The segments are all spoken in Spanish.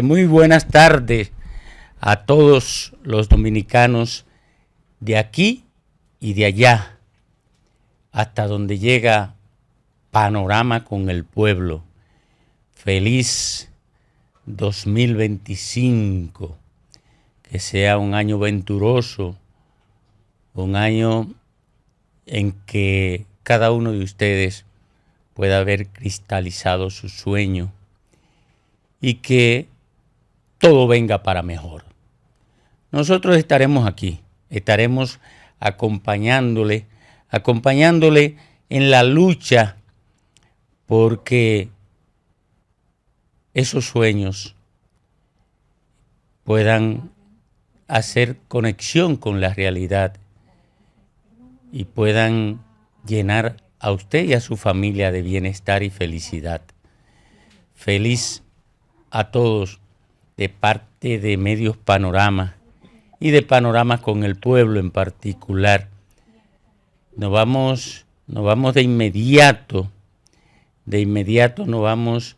muy buenas tardes a todos los dominicanos de aquí y de allá, hasta donde llega Panorama con el Pueblo. Feliz 2025, que sea un año venturoso, un año en que cada uno de ustedes pueda haber cristalizado su sueño y que todo venga para mejor. Nosotros estaremos aquí, estaremos acompañándole en la lucha porque esos sueños puedan hacer conexión con la realidad y puedan llenar a usted y a su familia de bienestar y felicidad. Feliz a todos de parte de Medios Panorama y de Panorama con el Pueblo en particular. Nos vamos de inmediato nos vamos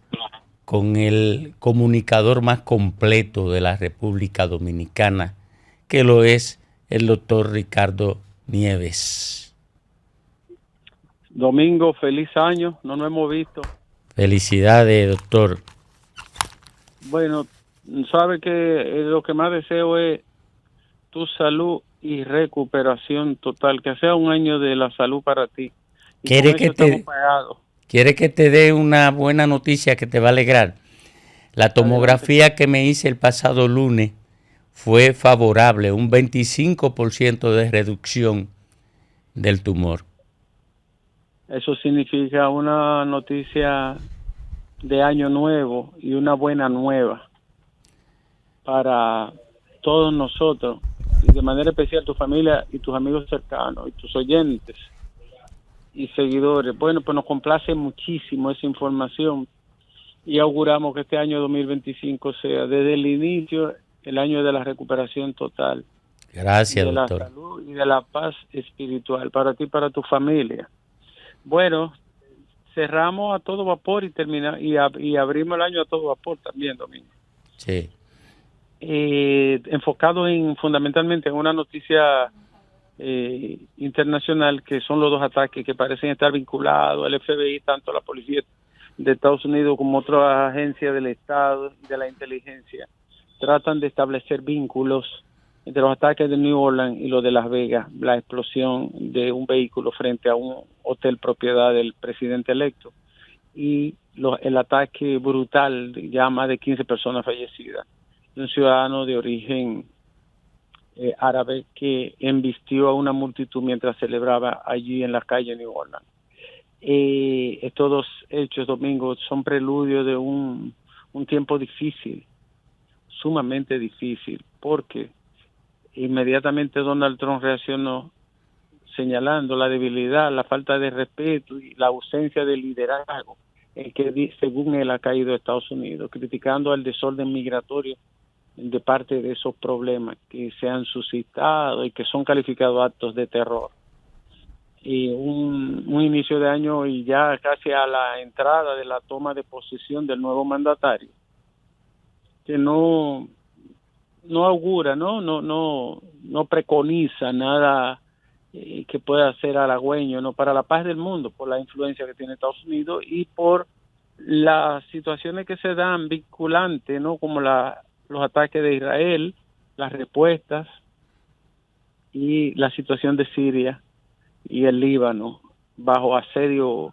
con el comunicador más completo de la República Dominicana, que lo es el doctor Ricardo Nieves. Domingo, feliz año, no nos hemos visto. Felicidades, doctor. Bueno, sabe que lo que más deseo es tu salud y recuperación total, que sea un año de la salud para ti. ¿Quiere que te dé una buena noticia que te va a alegrar? La tomografía Adelante. Que me hice el pasado lunes fue favorable, un 25% de reducción del tumor. Eso significa una noticia de año nuevo y una buena nueva para todos nosotros, y de manera especial tu familia y tus amigos cercanos y tus oyentes y seguidores. Bueno, pues nos complace muchísimo esa información y auguramos que este año 2025 sea desde el inicio el año de la recuperación total. Gracias, de doctor. La salud y de la paz espiritual para ti y para tu familia. Bueno, cerramos a todo vapor y abrimos el año a todo vapor también, Domingo. Sí. Enfocado fundamentalmente en una noticia internacional, que son los dos ataques que parecen estar vinculados al FBI, tanto la policía de Estados Unidos como otras agencias del Estado y de la inteligencia tratan de establecer vínculos entre los ataques de New Orleans y los de Las Vegas, la explosión de un vehículo frente a un hotel propiedad del presidente electo y el ataque brutal, ya más de 15 personas fallecidas, de un ciudadano de origen árabe que embistió a una multitud mientras celebraba allí en la calle New Orleans. Estos dos hechos, Domingo, son preludio de un tiempo difícil, sumamente difícil, porque inmediatamente Donald Trump reaccionó señalando la debilidad, la falta de respeto y la ausencia de liderazgo en que según él ha caído Estados Unidos, criticando el desorden migratorio de parte de esos problemas que se han suscitado y que son calificados actos de terror. Y un inicio de año y ya casi a la entrada de la toma de posesión del nuevo mandatario, que no augura, no preconiza nada que pueda ser halagüeño, no, para la paz del mundo, por la influencia que tiene Estados Unidos y por las situaciones que se dan vinculantes, no, como los ataques de Israel, las respuestas y la situación de Siria y el Líbano bajo asedio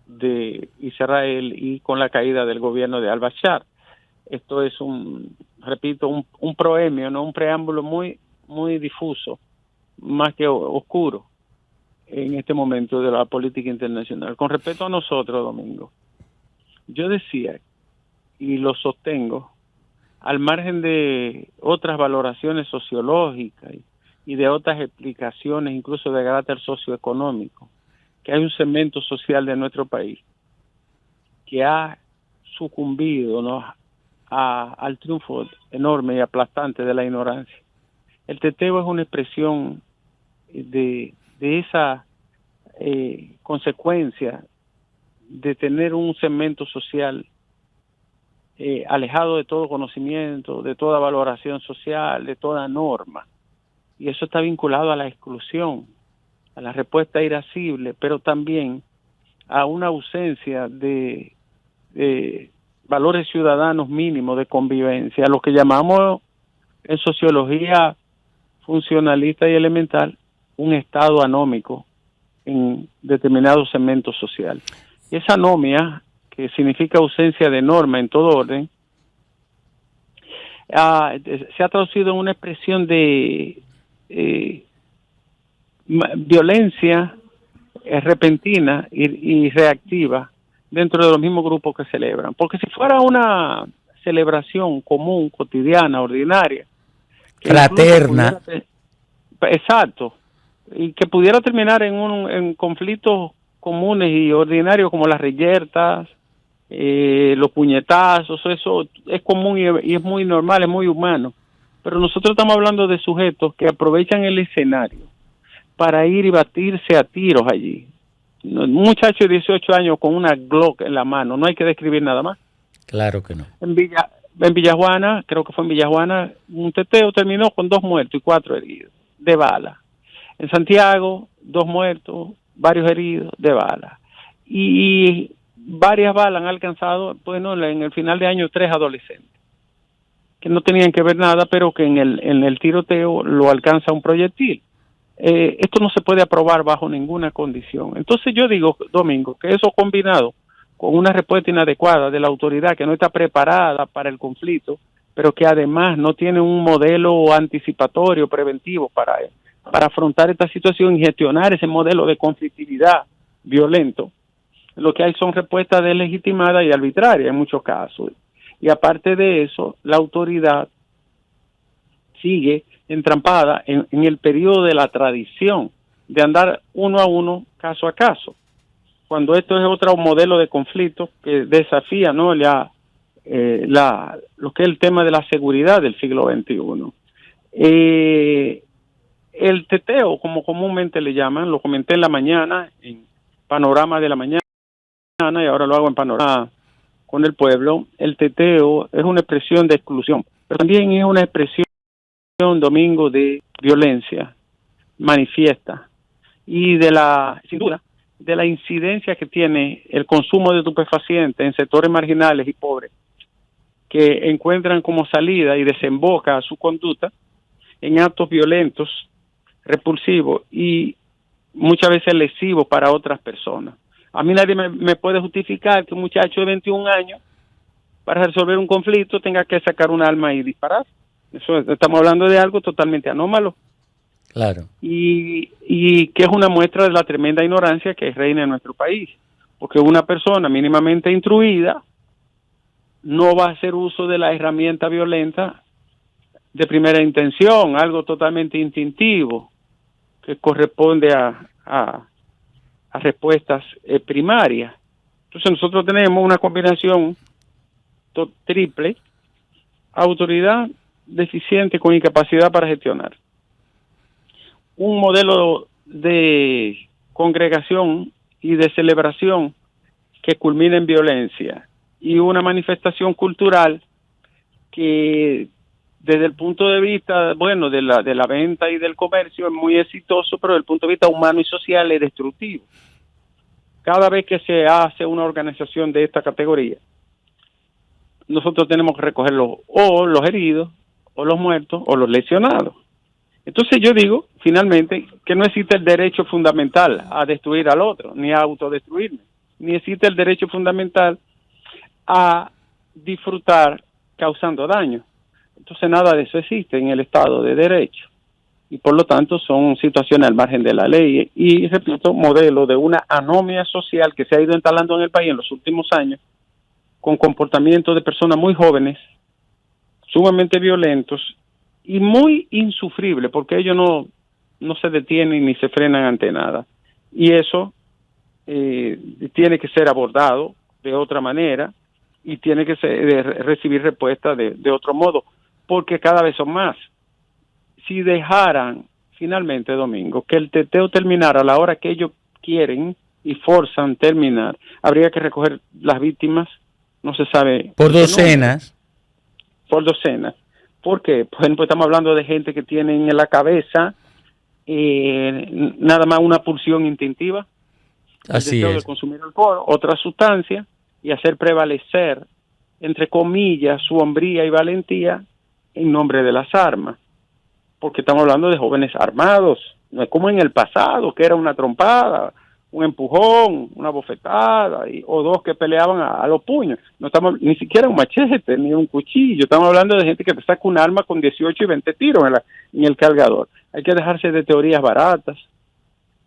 de Israel y con la caída del gobierno de al-Bashar. Esto es un proemio, no un preámbulo muy muy difuso, más que oscuro en este momento de la política internacional. Con respecto a nosotros, Domingo, yo decía y lo sostengo, al margen de otras valoraciones sociológicas y de otras explicaciones, incluso de carácter socioeconómico, que hay un segmento social de nuestro país que ha sucumbido, ¿no?, al triunfo enorme y aplastante de la ignorancia. El teteo es una expresión de esa consecuencia de tener un segmento social alejado de todo conocimiento, de toda valoración social, de toda norma. Y eso está vinculado a la exclusión, a la respuesta irascible, pero también a una ausencia de valores ciudadanos mínimos de convivencia, lo que llamamos en sociología funcionalista y elemental un estado anómico en determinado segmento social. Y esa anomia, que significa ausencia de norma en todo orden, se ha traducido en una expresión de violencia repentina y reactiva dentro de los mismos grupos que celebran. Porque si fuera una celebración común, cotidiana, ordinaria, fraterna, exacto, y que pudiera terminar en conflictos comunes y ordinarios como las reyertas, los puñetazos, eso es común y es muy normal, es muy humano. Pero nosotros estamos hablando de sujetos que aprovechan el escenario para ir y batirse a tiros allí. Un muchacho de 18 años con una Glock en la mano, no hay que describir nada más. Claro que no. En Villajuana, creo que fue en Villajuana, un teteo terminó con 2 muertos y 4 heridos de bala. En Santiago, 2 muertos, varios heridos de bala. Y varias balas han alcanzado, bueno, en el final de año 3 adolescentes, que no tenían que ver nada, pero que en el tiroteo lo alcanza un proyectil. Esto no se puede aprobar bajo ninguna condición. Entonces yo digo, Domingo, que eso combinado con una respuesta inadecuada de la autoridad que no está preparada para el conflicto, pero que además no tiene un modelo anticipatorio, preventivo para afrontar esta situación y gestionar ese modelo de conflictividad violento, lo que hay son respuestas deslegitimadas y arbitrarias en muchos casos. Y aparte de eso, la autoridad sigue entrampada en el periodo de la tradición de andar uno a uno, caso a caso, cuando esto es otro modelo de conflicto que desafía, ¿no?, lo que es el tema de la seguridad del siglo XXI. El teteo, como comúnmente le llaman, lo comenté en la mañana, en Panorama de la Mañana, y ahora lo hago en Panorama con el Pueblo. El teteo es una expresión de exclusión, pero también es una expresión, Domingo, de violencia manifiesta y sin duda, de la incidencia que tiene el consumo de estupefacientes en sectores marginales y pobres, que encuentran como salida y desemboca su conducta en actos violentos, repulsivos y muchas veces lesivos para otras personas. A mí nadie me puede justificar que un muchacho de 21 años, para resolver un conflicto, tenga que sacar un arma y disparar. Eso, estamos hablando de algo totalmente anómalo. Claro. Y que es una muestra de la tremenda ignorancia que reina en nuestro país. Porque una persona mínimamente instruida no va a hacer uso de la herramienta violenta de primera intención, algo totalmente instintivo, que corresponde a respuestas primarias. Entonces nosotros tenemos una combinación triple: autoridad deficiente con incapacidad para gestionar, un modelo de congregación y de celebración que culmina en violencia, y una manifestación cultural que desde el punto de vista, bueno, de la venta y del comercio es muy exitoso, pero desde el punto de vista humano y social es destructivo. Cada vez que se hace una organización de esta categoría, nosotros tenemos que recoger o los heridos, o los muertos, o los lesionados. Entonces yo digo, finalmente, que no existe el derecho fundamental a destruir al otro, ni a autodestruirme, ni existe el derecho fundamental a disfrutar causando daño. Entonces nada de eso existe en el Estado de Derecho, y por lo tanto son situaciones al margen de la ley, y repito, modelo de una anomia social que se ha ido instalando en el país en los últimos años, con comportamientos de personas muy jóvenes, sumamente violentos y muy insufribles, porque ellos no se detienen ni se frenan ante nada. Y eso tiene que ser abordado de otra manera y tiene que recibir respuesta de otro modo, porque cada vez son más. Si dejaran finalmente, Domingo, que el teteo terminara a la hora que ellos quieren y forzan terminar, habría que recoger las víctimas no se sabe. Por docenas. Por docenas. Porque, por ejemplo, estamos hablando de gente que tiene en la cabeza nada más una pulsión instintiva, Así el deseo es. de consumir alcohol, otra sustancia, y hacer prevalecer, entre comillas, su hombría y valentía en nombre de las armas. Porque estamos hablando de jóvenes armados, no es como en el pasado, que era una trompada, un empujón, una bofetada, o dos que peleaban a los puños. No estamos ni siquiera un machete, ni un cuchillo, estamos hablando de gente que te saca un arma con 18 y 20 tiros en el cargador. Hay que dejarse de teorías baratas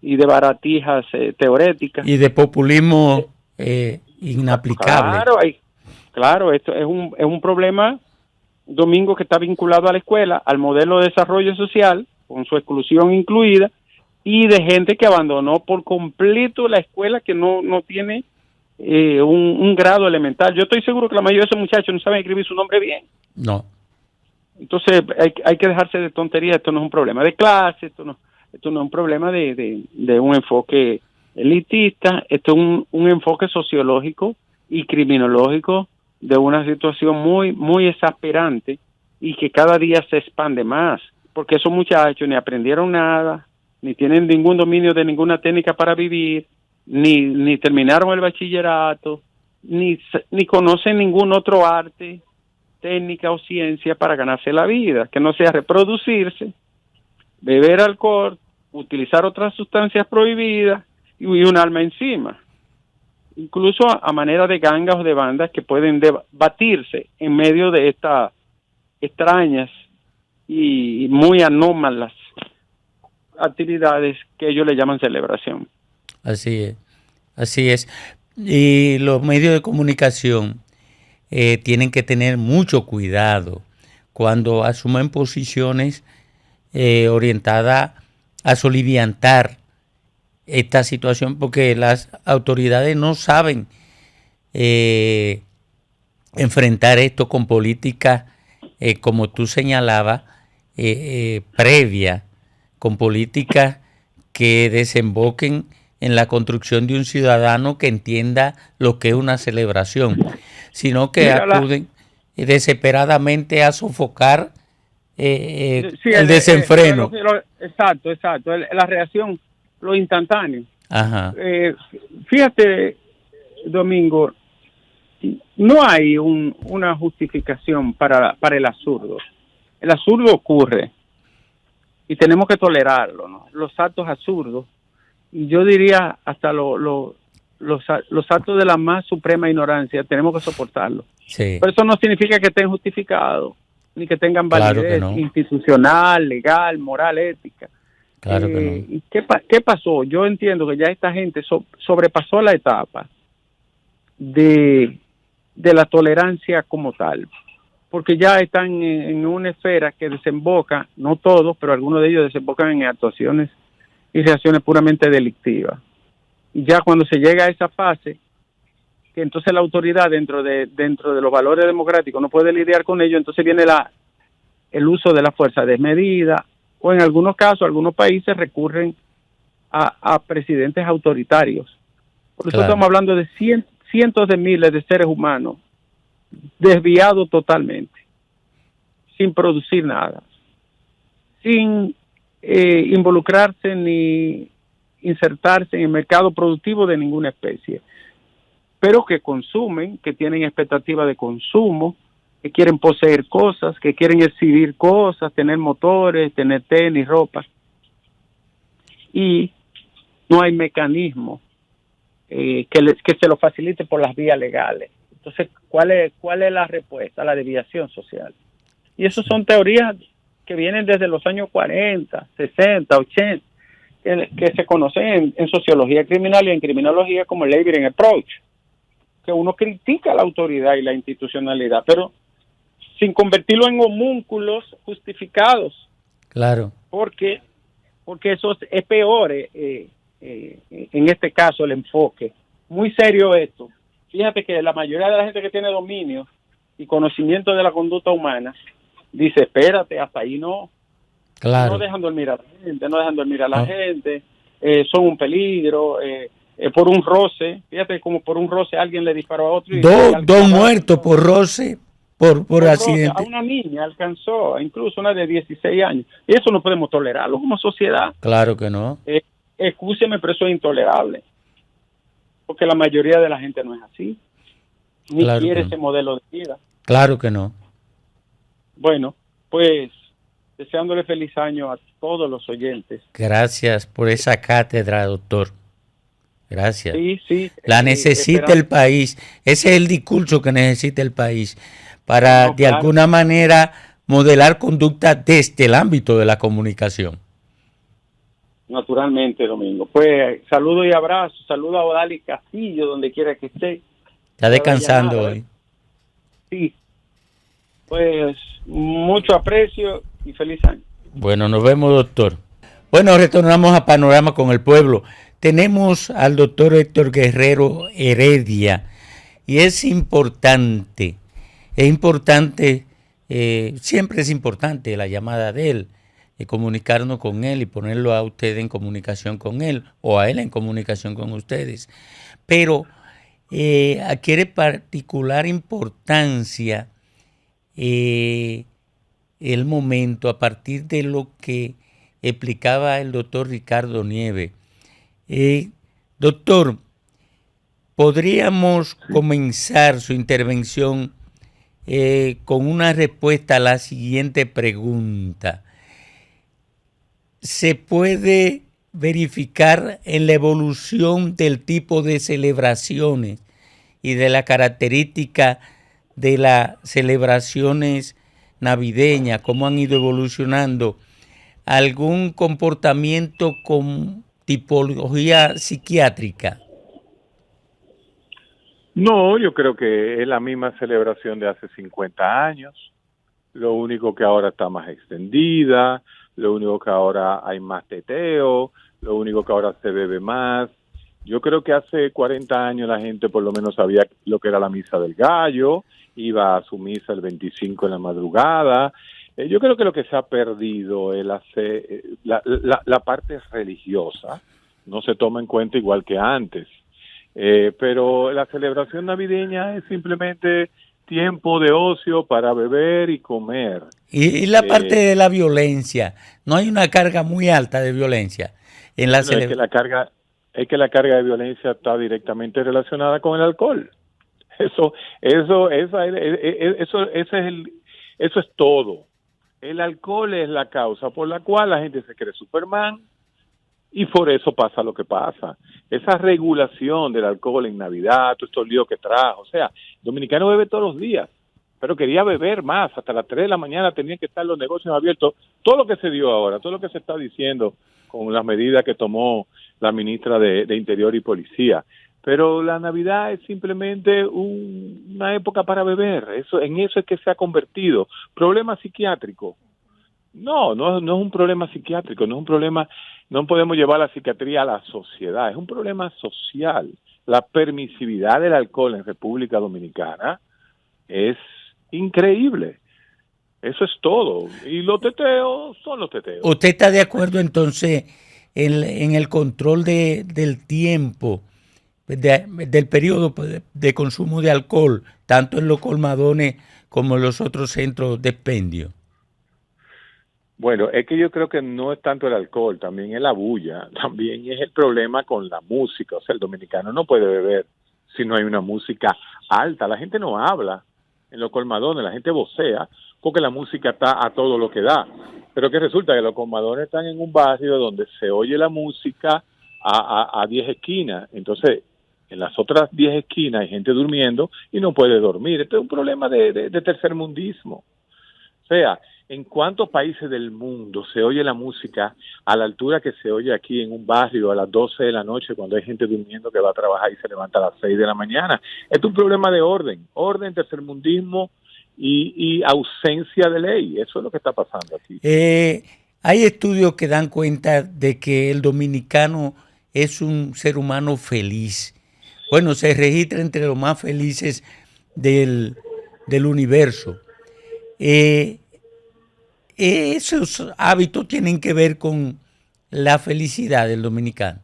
y de baratijas teoréticas. Y de populismo inaplicable. Claro, esto es un problema, Domingo, que está vinculado a la escuela, al modelo de desarrollo social, con su exclusión incluida, y de gente que abandonó por completo la escuela, que no tiene un grado elemental. Yo estoy seguro que la mayoría de esos muchachos no saben escribir su nombre bien. No. Entonces hay que dejarse de tonterías. Esto no es un problema de clase, esto no es un problema de un enfoque elitista, esto es un enfoque sociológico y criminológico de una situación muy, muy exasperante y que cada día se expande más, porque esos muchachos ni aprendieron nada, ni tienen ningún dominio de ninguna técnica para vivir, ni terminaron el bachillerato, ni conocen ningún otro arte, técnica o ciencia para ganarse la vida, que no sea reproducirse, beber alcohol, utilizar otras sustancias prohibidas y un arma encima. Incluso a manera de gangas o de bandas que pueden debatirse en medio de estas extrañas y muy anómalas actividades que ellos le llaman celebración. Así es, así es. Y los medios de comunicación tienen que tener mucho cuidado cuando asumen posiciones orientadas a soliviantar esta situación, porque las autoridades no saben enfrentar esto con políticas, como tú señalabas, previa, con políticas que desemboquen en la construcción de un ciudadano que entienda lo que es una celebración, sino que acuden desesperadamente a sofocar el desenfreno. Exacto, la reacción, lo instantáneo. Ajá. Fíjate, Domingo, no hay una justificación para el absurdo. El absurdo ocurre y tenemos que tolerarlo, ¿no? Los actos absurdos, y yo diría hasta los actos de la más suprema ignorancia, tenemos que soportarlos. Sí. Pero eso no significa que estén justificados, ni que tengan validez institucional, legal, moral, ética. Claro que no. ¿Y qué pasó? Yo entiendo que ya esta gente sobrepasó la etapa de la tolerancia como tal, porque ya están en una esfera que desemboca, no todos, pero algunos de ellos desembocan en actuaciones y reacciones puramente delictivas. Y ya cuando se llega a esa fase, que entonces la autoridad dentro de los valores democráticos no puede lidiar con ello, entonces viene el uso de la fuerza desmedida, o en algunos casos, algunos países recurren a presidentes autoritarios. Por eso estamos hablando de cientos de miles de seres humanos desviados totalmente, sin producir nada, sin involucrarse ni insertarse en el mercado productivo de ninguna especie, pero que consumen, que tienen expectativa de consumo, que quieren poseer cosas, que quieren exhibir cosas, tener motores, tener tenis, ropa, y no hay mecanismo que se lo facilite por las vías legales. Entonces, ¿cuál es la respuesta? La desviación social. Y eso son teorías que vienen desde los años 40, 60, 80, que se conocen en sociología criminal y en criminología como el labeling approach, que uno critica la autoridad y la institucionalidad, pero sin convertirlo en homúnculos justificados. Claro. Porque eso es peor, en este caso, el enfoque. Muy serio esto. Fíjate que la mayoría de la gente que tiene dominio y conocimiento de la conducta humana dice, espérate, hasta ahí no. Claro. No dejan dormir a la gente, la gente, son un peligro, por un roce, fíjate como por un roce alguien le disparó a otro. Y dos muertos por roce, por accidente. A una niña alcanzó, incluso una de 16 años. Y eso no podemos tolerarlo como sociedad. Claro que no. Excúseme, pero eso es intolerable. Porque la mayoría de la gente no es así. Ni claro quiere no. ese modelo de vida. Claro que no. Bueno, pues deseándole feliz año a todos los oyentes. Gracias por esa cátedra, doctor. Gracias. Sí. La necesita el país. Ese es el discurso que necesita el país para, de alguna manera, modelar conducta desde el ámbito de la comunicación. Naturalmente, Domingo. Pues saludo y abrazo. Saludo a Odali Castillo, donde quiera que esté. Está descansando hoy. Sí. Pues mucho aprecio y feliz año. Bueno, nos vemos, doctor. Bueno, retornamos a Panorama con el Pueblo. Tenemos al doctor Héctor Guerrero Heredia y es importante, siempre es importante la llamada de él, comunicarnos con él y ponerlo a usted en comunicación con él o a él en comunicación con ustedes. Pero adquiere particular importancia el momento a partir de lo que explicaba el doctor Ricardo Nieves. Doctor, ¿podríamos comenzar su intervención con una respuesta a la siguiente pregunta? ¿Se puede verificar en la evolución del tipo de celebraciones y de la característica de las celebraciones navideñas, cómo han ido evolucionando, algún comportamiento con tipología psiquiátrica? No, yo creo que es la misma celebración de hace 50 años, lo único que ahora está más extendida, lo único que ahora hay más teteo, lo único que ahora se bebe más. Yo creo que hace 40 años la gente por lo menos sabía lo que era la misa del gallo, iba a su misa el 25 en la madrugada. Yo creo que lo que se ha perdido es la parte religiosa, no se toma en cuenta igual que antes. Pero la celebración navideña es simplemente tiempo de ocio para beber y comer. Y la parte de la violencia, no hay una carga muy alta de violencia en la celebración. Es que la carga de violencia está directamente relacionada con el alcohol. Eso es todo. El alcohol es la causa por la cual la gente se cree Superman y por eso pasa lo que pasa. Esa regulación del alcohol en Navidad, todos estos líos que trajo. O sea, el dominicano bebe todos los días, pero quería beber más. Hasta las 3 de la mañana tenían que estar los negocios abiertos. Todo lo que se dio ahora, todo lo que se está diciendo con las medidas que tomó la ministra de Interior y Policía. Pero la Navidad es simplemente una época para beber. En eso es que se ha convertido. ¿Problema psiquiátrico? No es un problema psiquiátrico, no es un problema, no podemos llevar la psiquiatría a la sociedad, es un problema social. La permisividad del alcohol en República Dominicana es increíble. Eso es todo. Y los teteos son los teteos. ¿Usted está de acuerdo entonces en el control del tiempo, del periodo de consumo de alcohol, tanto en los colmadones como en los otros centros de expendio? Bueno, es que yo creo que no es tanto el alcohol, también es la bulla, también es el problema con la música. O sea, el dominicano no puede beber si no hay una música alta. La gente no habla en los colmadones, la gente vocea porque la música está a todo lo que da. Pero que resulta que los colmadones están en un barrio donde se oye la música a 10 esquinas. Entonces, en las otras 10 esquinas hay gente durmiendo y no puede dormir. Este es un problema de tercermundismo. O sea, ¿en cuántos países del mundo se oye la música a la altura que se oye aquí en un barrio a las 12 de la noche cuando hay gente durmiendo que va a trabajar y se levanta a las 6 de la mañana? Es un problema de orden, tercermundismo y ausencia de ley. Eso es lo que está pasando aquí. Hay estudios que dan cuenta de que el dominicano es un ser humano feliz. Bueno, se registra entre los más felices del universo. Esos hábitos tienen que ver con la felicidad del dominicano.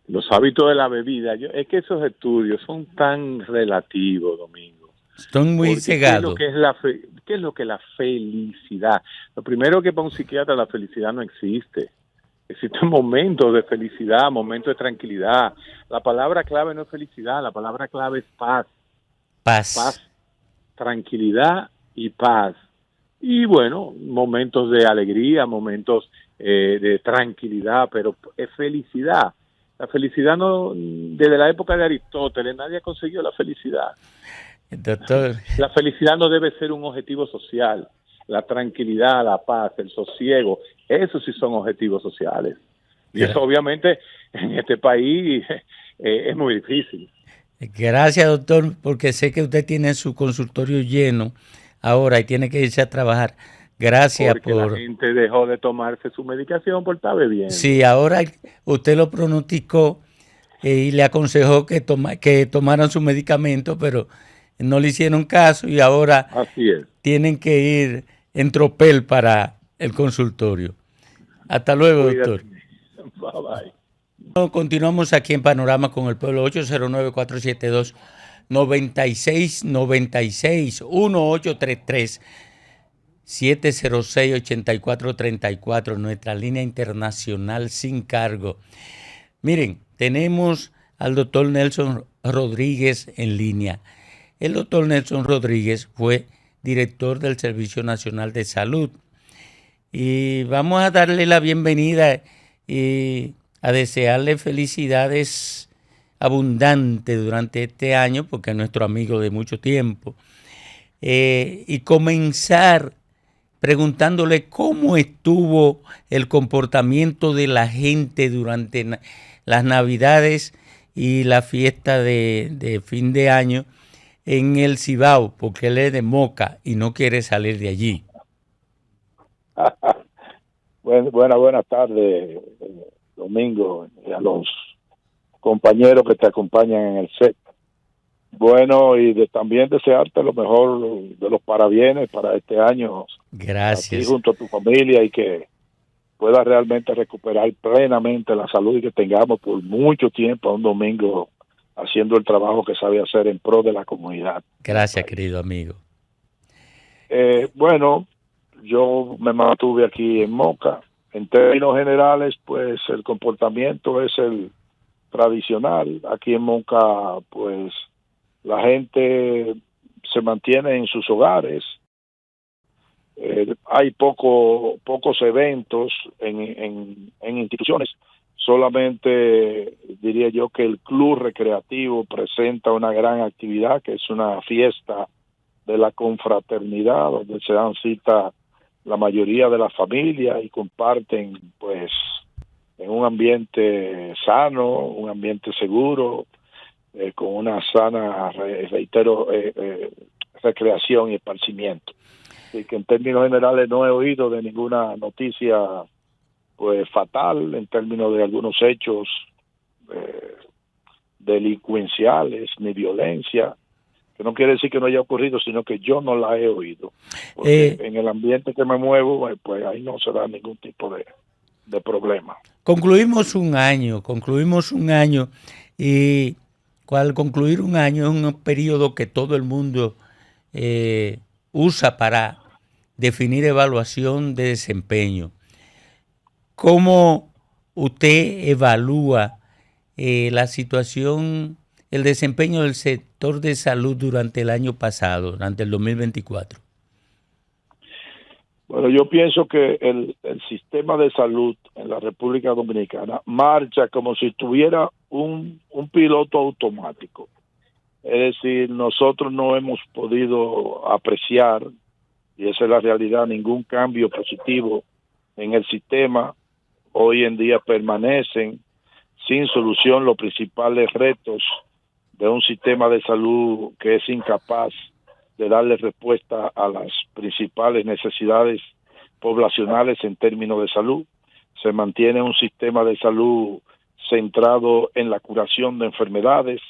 los hábitos de la bebida, es que esos estudios son tan relativos, Domingo. Son muy cegados. ¿Qué es lo que es la felicidad? Lo primero que para un psiquiatra la felicidad no existe. Existen momentos de felicidad, momentos de tranquilidad. La palabra clave no es felicidad, la palabra clave es paz. Paz, tranquilidad y paz. Y bueno, momentos de alegría, momentos de tranquilidad, pero es felicidad. La felicidad no, desde la época de Aristóteles, nadie ha conseguido la felicidad. Doctor. La felicidad no debe ser un objetivo social. La tranquilidad, la paz, el sosiego, esos sí son objetivos sociales. Y eso obviamente en este país es muy difícil. Gracias, doctor, porque sé que usted tiene su consultorio lleno ahora y tiene que irse a trabajar. Gracias porque la gente dejó de tomarse su medicación por estar bebiendo. Sí, ahora usted lo pronosticó y le aconsejó que tomaran su medicamento, pero no le hicieron caso y ahora así es. Tienen que ir en tropel para el consultorio. Hasta luego, Cuídate. Doctor. Bye bye. Continuamos aquí en Panorama con el Pueblo. 809-472-9696 1833-706-8434, nuestra línea internacional sin cargo. Miren, tenemos al doctor Nelson Rodríguez en línea. El doctor Nelson Rodríguez fue director del Servicio Nacional de Salud. Y vamos a darle la bienvenida y a desearle felicidades abundantes durante este año, porque es nuestro amigo de mucho tiempo. Y comenzar preguntándole cómo estuvo el comportamiento de la gente durante las Navidades y la fiesta de fin de año en el Cibao, porque él es de Moca y no quiere salir de allí. Buenas tardes, Domingo, y a los compañeros que te acompañan en el set. Bueno, y también desearte lo mejor de los parabienes para este año. Gracias. Aquí junto a tu familia y que puedas realmente recuperar plenamente la salud y que tengamos por mucho tiempo a un Domingo haciendo el trabajo que sabe hacer en pro de la comunidad. Gracias, querido amigo. Bueno, yo me mantuve aquí en Moca. En términos generales, pues el comportamiento es el tradicional. Aquí en Moca, pues la gente se mantiene en sus hogares. Hay pocos eventos en instituciones. Solamente diría yo que el club recreativo presenta una gran actividad, que es una fiesta de la confraternidad, donde se dan cita la mayoría de las familias y comparten pues en un ambiente sano, un ambiente seguro, con una sana, recreación y esparcimiento. Así que en términos generales no he oído de ninguna noticia pues fatal en términos de algunos hechos delincuenciales ni violencia, que no quiere decir que no haya ocurrido, sino que yo no la he oído. Porque en el ambiente que me muevo, pues ahí no se da ningún tipo de problema. Concluimos un año y al concluir un año es un periodo que todo el mundo usa para definir evaluación de desempeño. ¿Cómo usted evalúa la situación, el desempeño del sector de salud durante el año pasado, durante el 2024? Bueno, yo pienso que el sistema de salud en la República Dominicana marcha como si tuviera un piloto automático. Es decir, nosotros no hemos podido apreciar, y esa es la realidad, ningún cambio positivo en el sistema. Hoy en día permanecen sin solución los principales retos de un sistema de salud que es incapaz de darle respuesta a las principales necesidades poblacionales en términos de salud. Se mantiene un sistema de salud centrado en la curación de enfermedades,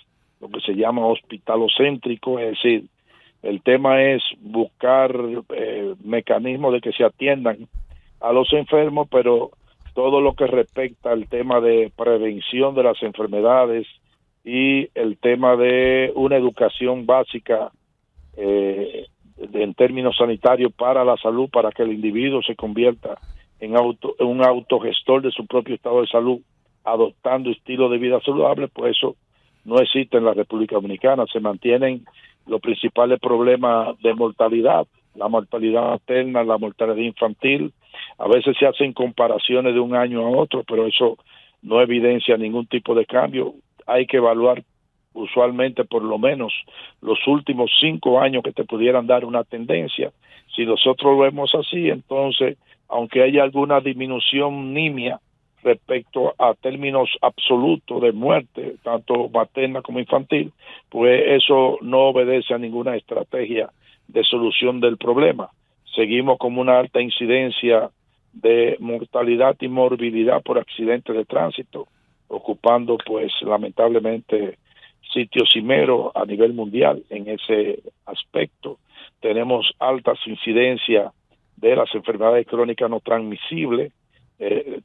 lo que se llama hospitalocéntrico, es decir, el tema es buscar mecanismos de que se atiendan a los enfermos, pero todo lo que respecta al tema de prevención de las enfermedades y el tema de una educación básica en términos sanitarios para la salud, para que el individuo se convierta en un autogestor de su propio estado de salud, adoptando estilo de vida saludable, pues eso no existe en la República Dominicana. Se mantienen los principales problemas de mortalidad, la mortalidad materna, la mortalidad infantil. A veces se hacen comparaciones de un año a otro, pero eso no evidencia ningún tipo de cambio. Hay que evaluar usualmente por lo menos los últimos 5 años que te pudieran dar una tendencia. Si nosotros lo vemos así, entonces, aunque haya alguna disminución nimia respecto a términos absolutos de muerte, tanto materna como infantil, pues eso no obedece a ninguna estrategia de solución del problema. Seguimos con una alta incidencia de mortalidad y morbilidad por accidentes de tránsito, ocupando pues lamentablemente sitios cimeros a nivel mundial en ese aspecto. Tenemos altas incidencias de las enfermedades crónicas no transmisibles.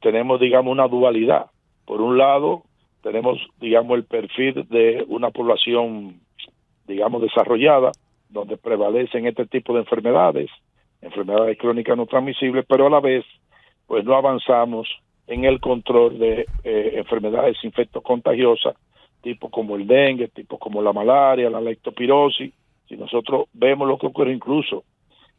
Tenemos, digamos, una dualidad. Por un lado, tenemos, digamos, el perfil de una población, digamos, desarrollada, donde prevalecen este tipo de enfermedades crónicas no transmisibles, pero a la vez, pues no avanzamos en el control de enfermedades infectocontagiosas, tipo como el dengue, tipo como la malaria, la leptospirosis. Si nosotros vemos lo que ocurre incluso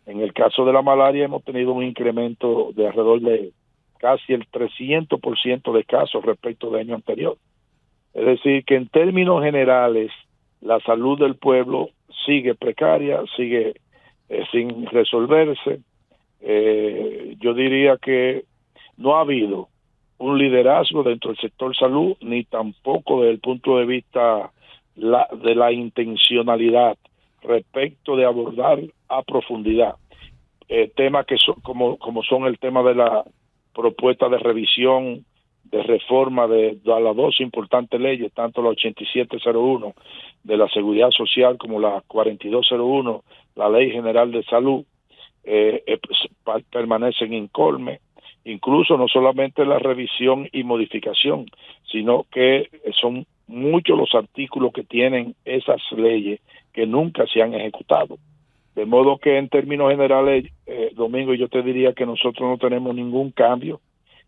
en el caso de la malaria, hemos tenido un incremento de alrededor de casi el 300% de casos respecto del año anterior. Es decir, que en términos generales, la salud del pueblo sigue precaria, sigue sin resolverse. Yo diría que no ha habido un liderazgo dentro del sector salud, ni tampoco desde el punto de vista de la intencionalidad respecto de abordar a profundidad temas que son como son el tema de la propuesta de revisión, de reforma de las dos importantes leyes, tanto la 8701 de la Seguridad Social como la 4201, la Ley General de Salud, permanecen incolme. Incluso no solamente la revisión y modificación, sino que son muchos los artículos que tienen esas leyes que nunca se han ejecutado. De modo que en términos generales, Domingo, yo te diría que nosotros no tenemos ningún cambio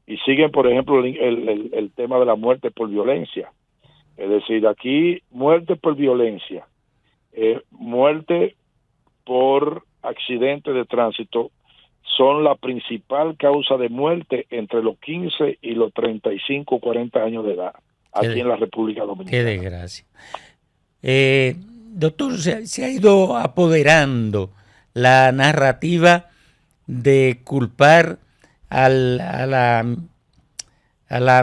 y siguen, por ejemplo, el tema de la muerte por violencia. Es decir, aquí muerte por violencia, muerte por accidente de tránsito son la principal causa de muerte entre los 15 y los 35, 40 años de edad, aquí en la República Dominicana. Qué desgracia. Doctor, se ha ido apoderando la narrativa de culpar a la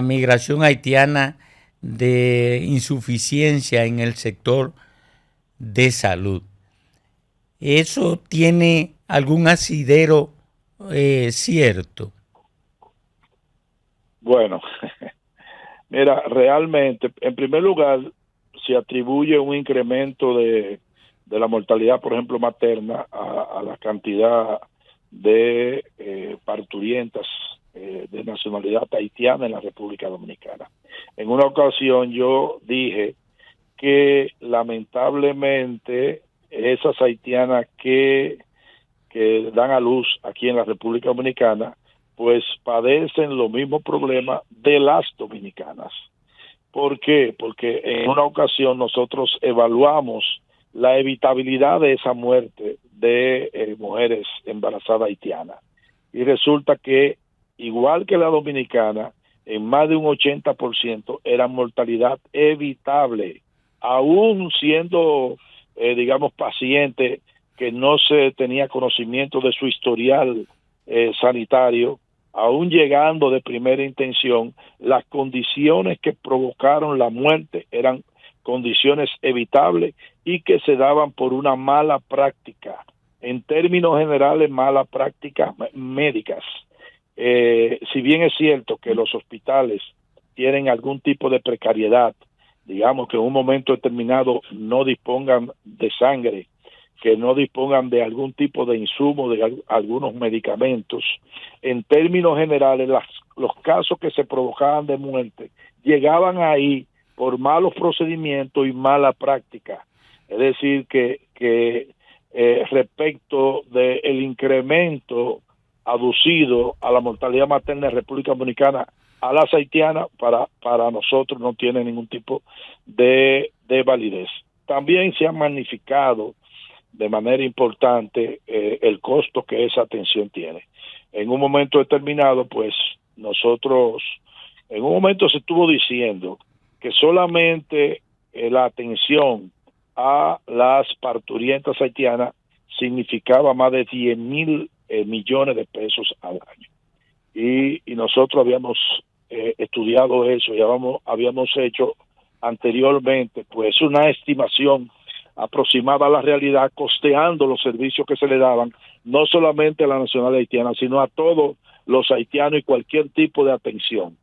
migración haitiana de insuficiencia en el sector de salud. ¿Eso tiene algún asidero cierto? Bueno, mira, realmente, en primer lugar, se atribuye un incremento de la mortalidad, por ejemplo, materna, a la cantidad de parturientas de nacionalidad haitiana en la República Dominicana. En una ocasión yo dije que lamentablemente esas haitianas que dan a luz aquí en la República Dominicana, pues padecen los mismos problemas de las dominicanas. ¿Por qué? Porque en una ocasión nosotros evaluamos la evitabilidad de esa muerte de mujeres embarazadas haitianas. Y resulta que, igual que la dominicana, en más de un 80% era mortalidad evitable, aún siendo, digamos, paciente que no se tenía conocimiento de su historial sanitario, aún llegando de primera intención, las condiciones que provocaron la muerte eran condiciones evitables y que se daban por una mala práctica, en términos generales, malas prácticas médicas. Si bien es cierto que los hospitales tienen algún tipo de precariedad, digamos que en un momento determinado no dispongan de sangre que no dispongan de algún tipo de insumo, de algunos medicamentos. En términos generales, los casos que se provocaban de muerte llegaban ahí por malos procedimientos y mala práctica. Es decir, que respecto del incremento aducido a la mortalidad materna en República Dominicana a las haitianas, para nosotros no tiene ningún tipo de validez. También se ha magnificado de manera importante el costo que esa atención tiene. En un momento determinado, pues nosotros, en un momento se estuvo diciendo que solamente la atención a las parturientas haitianas significaba más de 10,000 millones de pesos al año. Y nosotros habíamos estudiado eso y habíamos hecho anteriormente pues una estimación aproximada a la realidad, costeando los servicios que se le daban, no solamente a la nacional haitiana, sino a todos los haitianos y cualquier tipo de atención.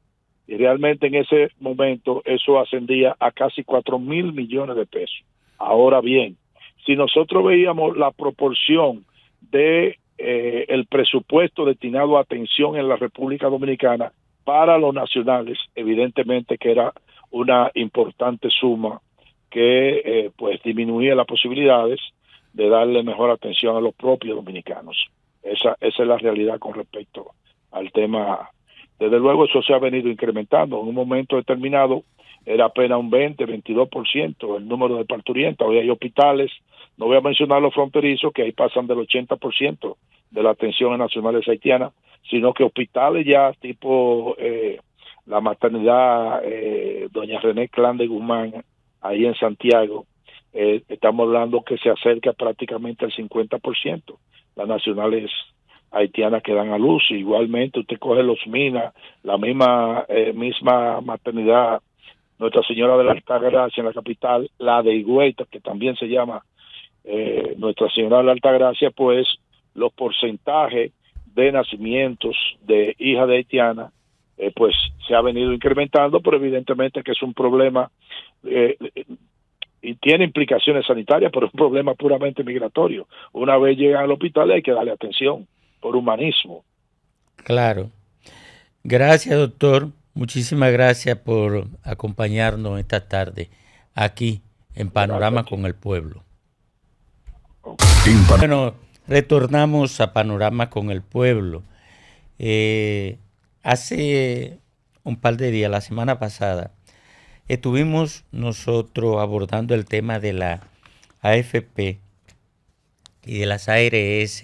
Y realmente en ese momento eso ascendía a casi 4,000 millones de pesos. Ahora bien, si nosotros veíamos la proporción de el presupuesto destinado a atención en la República Dominicana para los nacionales, evidentemente que era una importante suma que pues disminuía las posibilidades de darle mejor atención a los propios dominicanos. Esa es la realidad con respecto al tema. Desde luego eso se ha venido incrementando. En un momento determinado era apenas un 22% el número de parturientas. Hoy hay hospitales, no voy a mencionar los fronterizos, que ahí pasan del 80% de la atención en nacionales haitianas, sino que hospitales ya tipo la maternidad doña René Clan de Guzmán, ahí en Santiago, estamos hablando que se acerca prácticamente al 50%. Las nacionales haitianas que dan a luz. Igualmente usted coge los Minas, la misma maternidad Nuestra Señora de la Altagracia en la capital, la de Higüey, que también se llama Nuestra Señora de la Altagracia, pues los porcentajes de nacimientos de hijas de haitianas pues se ha venido incrementando, pero evidentemente que es un problema y tiene implicaciones sanitarias, pero es un problema puramente migratorio. Una vez llegan al hospital hay que darle atención por humanismo. Claro. Gracias, doctor. Muchísimas gracias por acompañarnos esta tarde aquí en Panorama con el Pueblo. Bueno, retornamos a Panorama con el Pueblo. Hace un par de días, la semana pasada, estuvimos nosotros abordando el tema de la AFP y de las ARS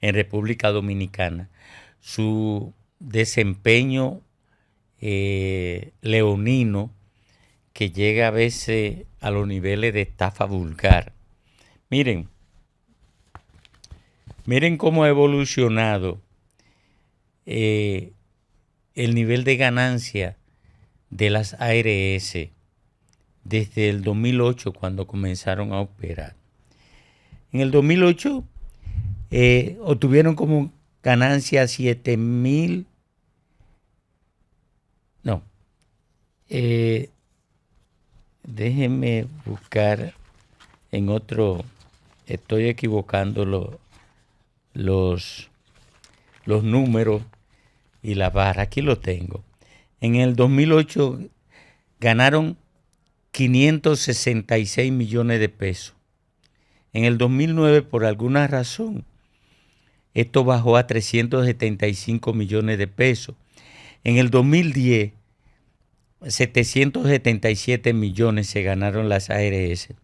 en República Dominicana, su desempeño leonino que llega a veces a los niveles de estafa vulgar. Miren cómo ha evolucionado el nivel de ganancia de las ARS desde el 2008, cuando comenzaron a operar. En el 2008 obtuvieron como ganancia 7,000. No. Déjenme buscar en otro. Estoy equivocando los números y la barra. Aquí lo tengo. En el 2008 ganaron 566 millones de pesos. En el 2009, por alguna razón, esto bajó a 375 millones de pesos. En el 2010, 777 millones se ganaron las ARS.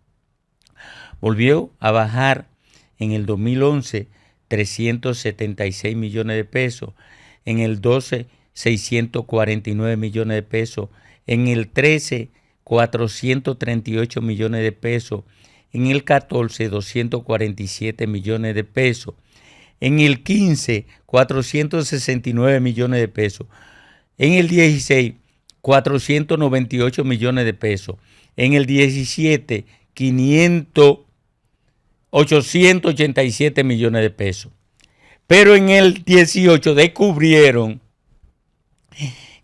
Volvió a bajar en el 2011, 376 millones de pesos. En el 12, 649 millones de pesos. En el 13, 438 millones de pesos. En el 14, 247 millones de pesos. En el 15, 469 millones de pesos. En el 16, 498 millones de pesos. En el 17, 887 millones de pesos. Pero en el 18 descubrieron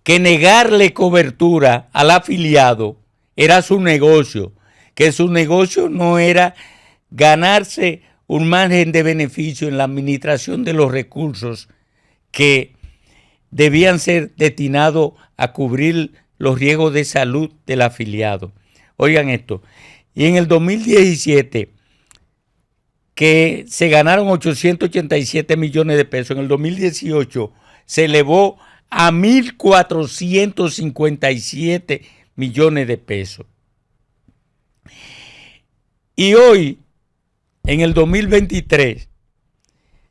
que negarle cobertura al afiliado era su negocio, que su negocio no era ganarse un margen de beneficio en la administración de los recursos que debían ser destinados a cubrir los riesgos de salud del afiliado. Oigan esto, y en el 2017, que se ganaron 887 millones de pesos, en el 2018 se elevó a 1.457 millones de pesos. Y hoy, en el 2023,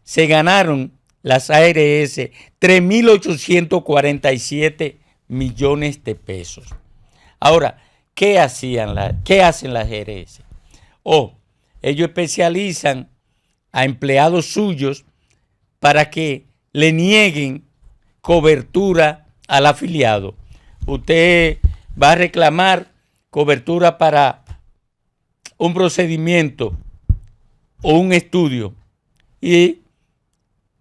se ganaron las ARS 3.847 millones de pesos. Ahora, ¿qué hacen las ARS? Ellos especializan a empleados suyos para que le nieguen cobertura al afiliado. Usted va a reclamar cobertura para un procedimiento o un estudio y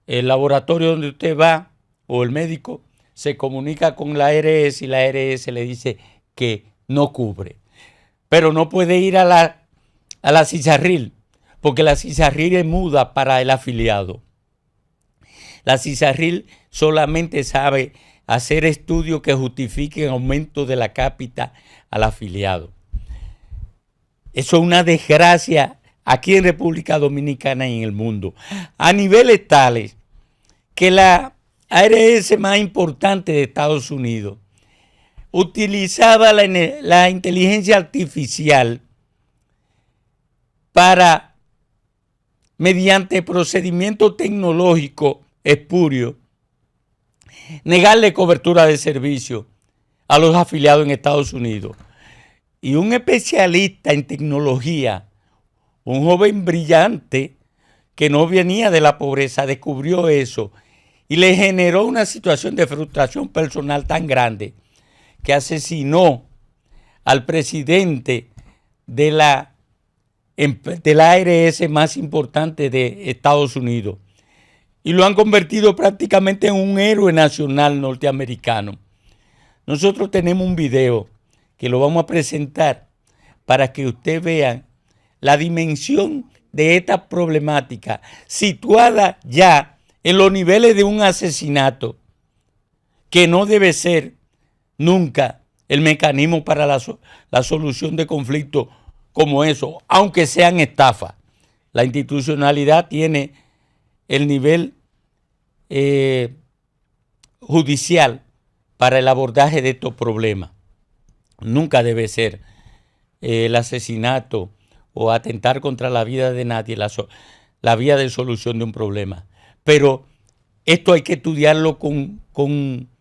el laboratorio donde usted va o el médico se comunica con la ARS y la ARS le dice que no cubre. Pero no puede ir a la CISARRIL porque la CISARRIL es muda para el afiliado. La CISARRIL solamente sabe hacer estudios que justifiquen aumento de la cápita al afiliado. Eso es una desgracia aquí en República Dominicana y en el mundo, a niveles tales que la ARS más importante de Estados Unidos utilizaba la inteligencia artificial para, mediante procedimientos tecnológicos espurios, negarle cobertura de servicio a los afiliados en Estados Unidos. Y un especialista en tecnología, un joven brillante que no venía de la pobreza, descubrió eso y le generó una situación de frustración personal tan grande que asesinó al presidente de la ARS más importante de Estados Unidos y lo han convertido prácticamente en un héroe nacional norteamericano. Nosotros tenemos un video que lo vamos a presentar para que ustedes vean la dimensión de esta problemática situada ya en los niveles de un asesinato que no debe ser nunca el mecanismo para la solución de conflictos como eso, aunque sean estafas. La institucionalidad tiene el nivel judicial para el abordaje de estos problemas. Nunca debe ser el asesinato o atentar contra la vida de nadie la vía de solución de un problema. Pero esto hay que estudiarlo con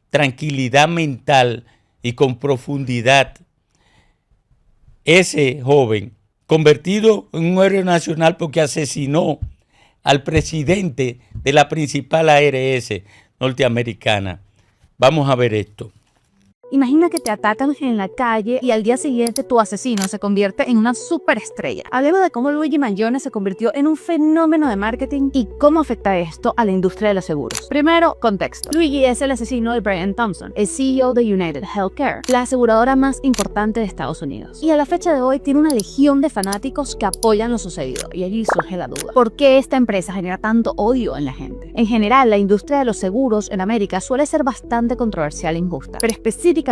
tranquilidad mental y con profundidad. Ese joven, convertido en un héroe nacional porque asesinó al presidente de la principal ARS norteamericana. Vamos a ver esto. Imagina que te atacan en la calle y al día siguiente tu asesino se convierte en una superestrella. Hablemos de cómo Luigi Mangione se convirtió en un fenómeno de marketing y cómo afecta esto a la industria de los seguros. Primero, contexto. Luigi es el asesino de Brian Thompson, el CEO de United Healthcare, la aseguradora más importante de Estados Unidos. Y a la fecha de hoy tiene una legión de fanáticos que apoyan lo sucedido. Y allí surge la duda. ¿Por qué esta empresa genera tanto odio en la gente? En general, la industria de los seguros en América suele ser bastante controversial e injusta, pero específicamente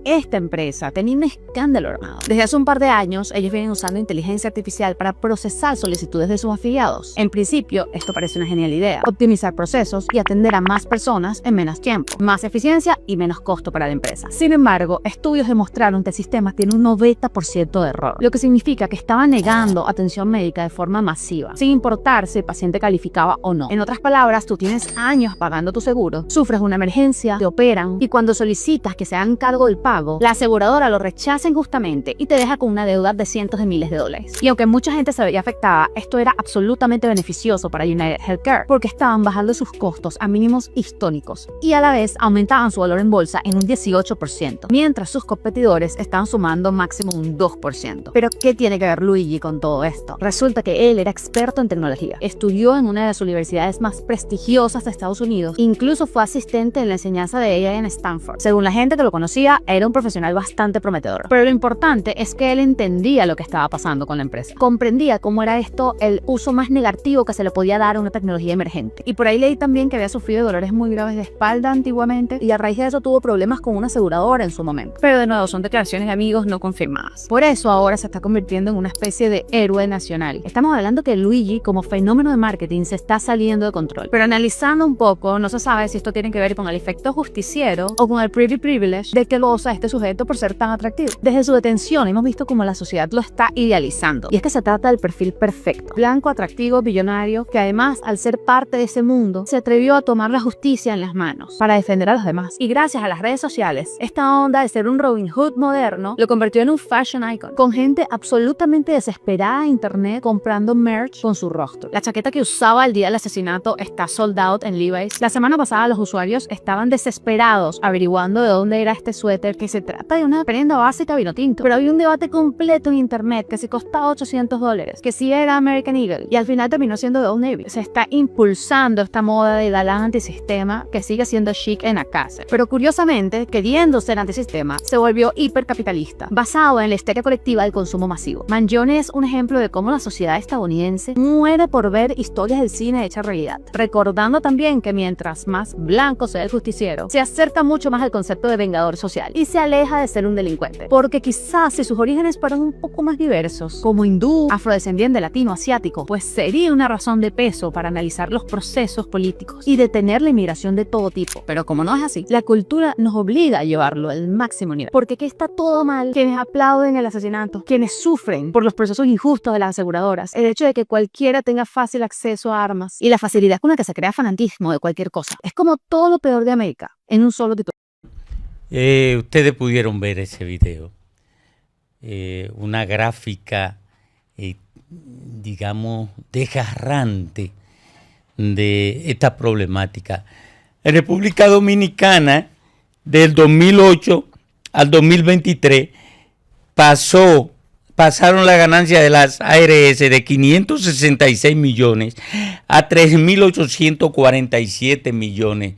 esta empresa tenía un escándalo armado. Desde hace un par de años, ellos vienen usando inteligencia artificial para procesar solicitudes de sus afiliados. En principio, esto parece una genial idea: optimizar procesos y atender a más personas en menos tiempo, más eficiencia y menos costo para la empresa. Sin embargo, estudios demostraron que el sistema tiene un 90% de error, lo que significa que estaba negando atención médica de forma masiva, sin importar si el paciente calificaba o no. En otras palabras, tú tienes años pagando tu seguro, sufres una emergencia, te operan y cuando solicitas que se hagan cargo del pago, la aseguradora lo rechaza injustamente y te deja con una deuda de cientos de miles de dólares. Y aunque mucha gente se veía afectada, esto era absolutamente beneficioso para United Healthcare porque estaban bajando sus costos a mínimos históricos y a la vez aumentaban su valor en bolsa en un 18%, mientras sus competidores estaban sumando máximo un 2%. Pero ¿qué tiene que ver Luigi con todo esto? Resulta que él era experto en tecnología, estudió en una de las universidades más prestigiosas prestigiosas de Estados Unidos. Incluso fue asistente en la enseñanza de ella en Stanford. Según la gente que lo conocía, era un profesional bastante prometedor. Pero lo importante es que él entendía lo que estaba pasando con la empresa. Comprendía cómo era esto el uso más negativo que se le podía dar a una tecnología emergente. Y por ahí leí también que había sufrido de dolores muy graves de espalda antiguamente y a raíz de eso tuvo problemas con una aseguradora en su momento. Pero de nuevo, son declaraciones de amigos no confirmadas. Por eso ahora se está convirtiendo en una especie de héroe nacional. Estamos hablando que Luigi, como fenómeno de marketing, se está saliendo de control. Pero analizando un poco, no se sabe si esto tiene que ver con el efecto justiciero o con el privy privilege de que goza este sujeto por ser tan atractivo. Desde su detención hemos visto cómo la sociedad lo está idealizando. Y es que se trata del perfil perfecto. Blanco, atractivo, billonario, que además, al ser parte de ese mundo, se atrevió a tomar la justicia en las manos para defender a los demás. Y gracias a las redes sociales, esta onda de ser un Robin Hood moderno lo convirtió en un fashion icon, con gente absolutamente desesperada en internet comprando merch con su rostro. La chaqueta que usaba el día del asesinato está sold out en Levi's. La semana pasada los usuarios estaban desesperados averiguando de dónde era este suéter, que se trata de una prenda básica vino tinto. Pero había un debate completo en internet que si costaba $800, que si era American Eagle, y al final terminó siendo de Old Navy. Se está impulsando esta moda de galán antisistema que sigue siendo chic en la casa. Pero curiosamente, queriendo ser antisistema, se volvió hipercapitalista, basado en la histeria colectiva del consumo masivo. Mangione es un ejemplo de cómo la sociedad estadounidense muere por ver historias del cine hechas realidad, recordando también que mientras más blanco sea el justiciero, se acerca mucho más al concepto de vengador social y se aleja de ser un delincuente, porque quizás si sus orígenes fueran un poco más diversos, como hindú, afrodescendiente, latino, asiático, pues sería una razón de peso para analizar los procesos políticos y detener la inmigración de todo tipo. Pero como no es así, la cultura nos obliga a llevarlo al máximo nivel, porque aquí está todo mal. Quienes aplauden el asesinato, quienes sufren por los procesos injustos de las aseguradoras, el hecho de que cualquiera tenga fácil acceso a armas y la facilidad con la que se crea fanatismo de cualquier cosa. Es como todo lo peor de América en un solo título. Ustedes pudieron ver ese video. Una gráfica, digamos, desgarrante de esta problemática. En República Dominicana, del 2008 al 2023, pasaron la ganancia de las ARS de 566 millones a 3.847 millones.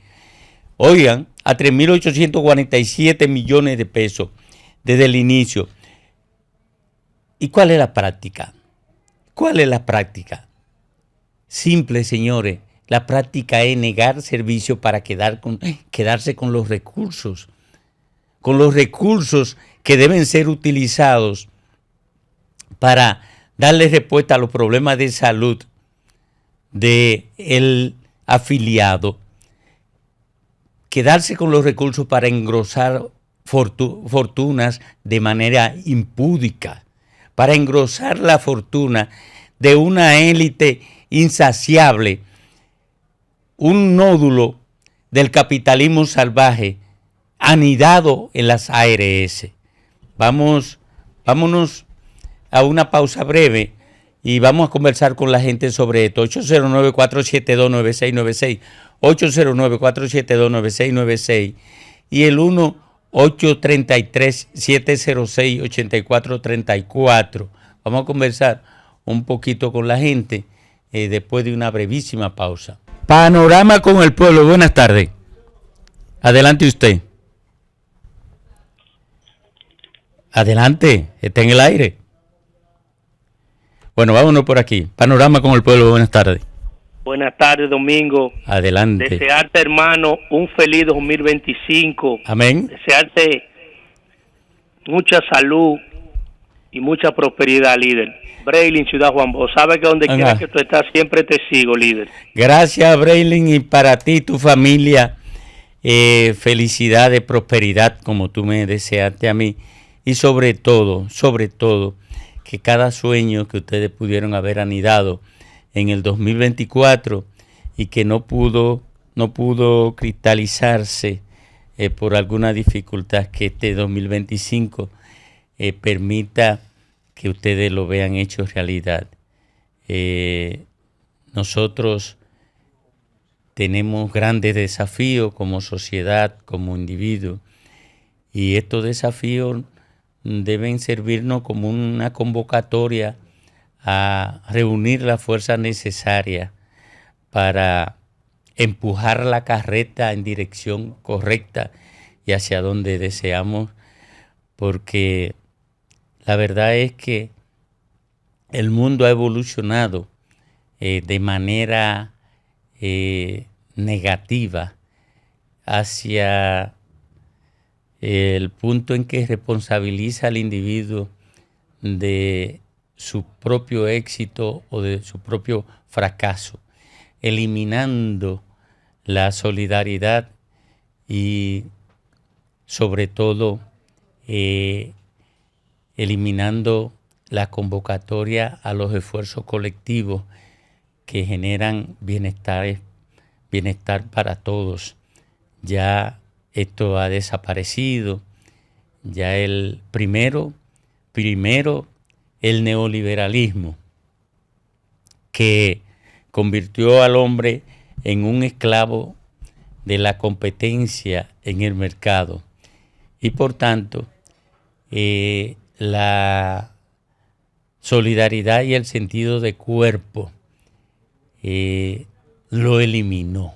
Oigan, a 3.847 millones de pesos desde el inicio. ¿Y cuál es la práctica? ¿Cuál es la práctica? Simple, señores. La práctica es negar servicio para quedarse con los recursos que deben ser utilizados para darle respuesta a los problemas de salud del afiliado. Quedarse con los recursos para engrosar fortunas de manera impúdica, para engrosar la fortuna de una élite insaciable, un nódulo del capitalismo salvaje anidado en las ARS. Vámonos a una pausa breve y vamos a conversar con la gente sobre esto. 809-472-9696, 809-472-9696 y el 1-833-706-8434. Vamos a conversar un poquito con la gente después de una brevísima pausa. Panorama con el pueblo. Buenas tardes. Adelante usted. Adelante, está en el aire. Bueno, vámonos por aquí. Panorama con el pueblo. Buenas tardes. Buenas tardes, Domingo. Adelante. Desearte, hermano, un feliz 2025. Amén. Desearte mucha salud y mucha prosperidad, líder. Braylin, Ciudad Juan Bosch. Sabes que donde quiera que tú estás, siempre te sigo, líder. Gracias, Braylin, y para ti y tu familia, felicidad, prosperidad, como tú me deseaste a mí. Y sobre todo, que cada sueño que ustedes pudieron haber anidado en el 2024 y que no pudo cristalizarse por alguna dificultad, que este 2025 permita que ustedes lo vean hecho realidad. Nosotros tenemos grandes desafíos como sociedad, como individuos, y estos desafíos deben servirnos como una convocatoria a reunir las fuerzas necesarias para empujar la carreta en dirección correcta y hacia donde deseamos, porque la verdad es que el mundo ha evolucionado de manera negativa hacia el punto en que responsabiliza al individuo de su propio éxito o de su propio fracaso, eliminando la solidaridad y sobre todo eliminando la convocatoria a los esfuerzos colectivos que generan bienestar para todos. Ya esto ha desaparecido. Ya el primero el neoliberalismo, que convirtió al hombre en un esclavo de la competencia en el mercado, y por tanto la solidaridad y el sentido de cuerpo lo eliminó,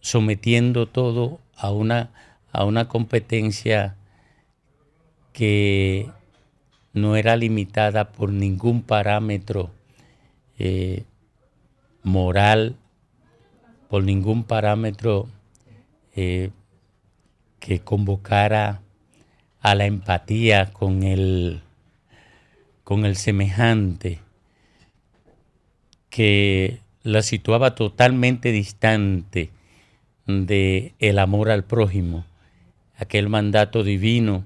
sometiendo todo a una competencia que no era limitada por ningún parámetro moral, por ningún parámetro que convocara a la empatía con el semejante, que la situaba totalmente distante del amor al prójimo, aquel mandato divino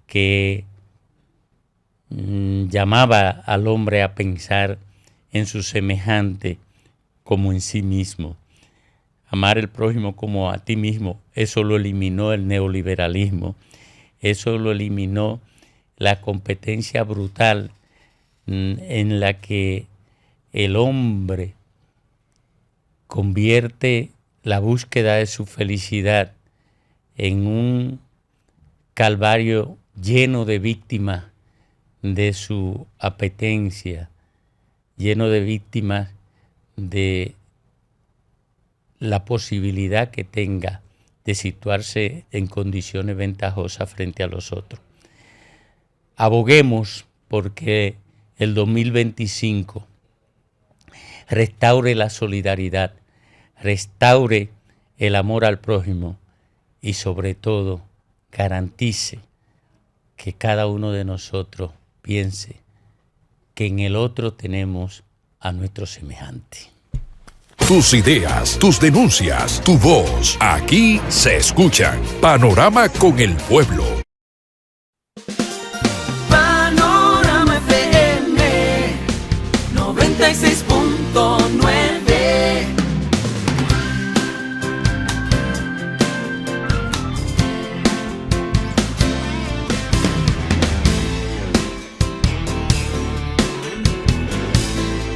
que llamaba al hombre a pensar en su semejante como en sí mismo. Amar al prójimo como a ti mismo, eso lo eliminó el neoliberalismo, eso lo eliminó la competencia brutal en la que el hombre convierte la búsqueda de su felicidad en un calvario lleno de víctimas de su apetencia, lleno de víctimas de la posibilidad que tenga de situarse en condiciones ventajosas frente a los otros. Aboguemos porque el 2025 restaure la solidaridad, restaure el amor al prójimo y sobre todo garantice que cada uno de nosotros piense que en el otro tenemos a nuestro semejante. Tus ideas, tus denuncias, tu voz, aquí se escuchan. Panorama con el pueblo.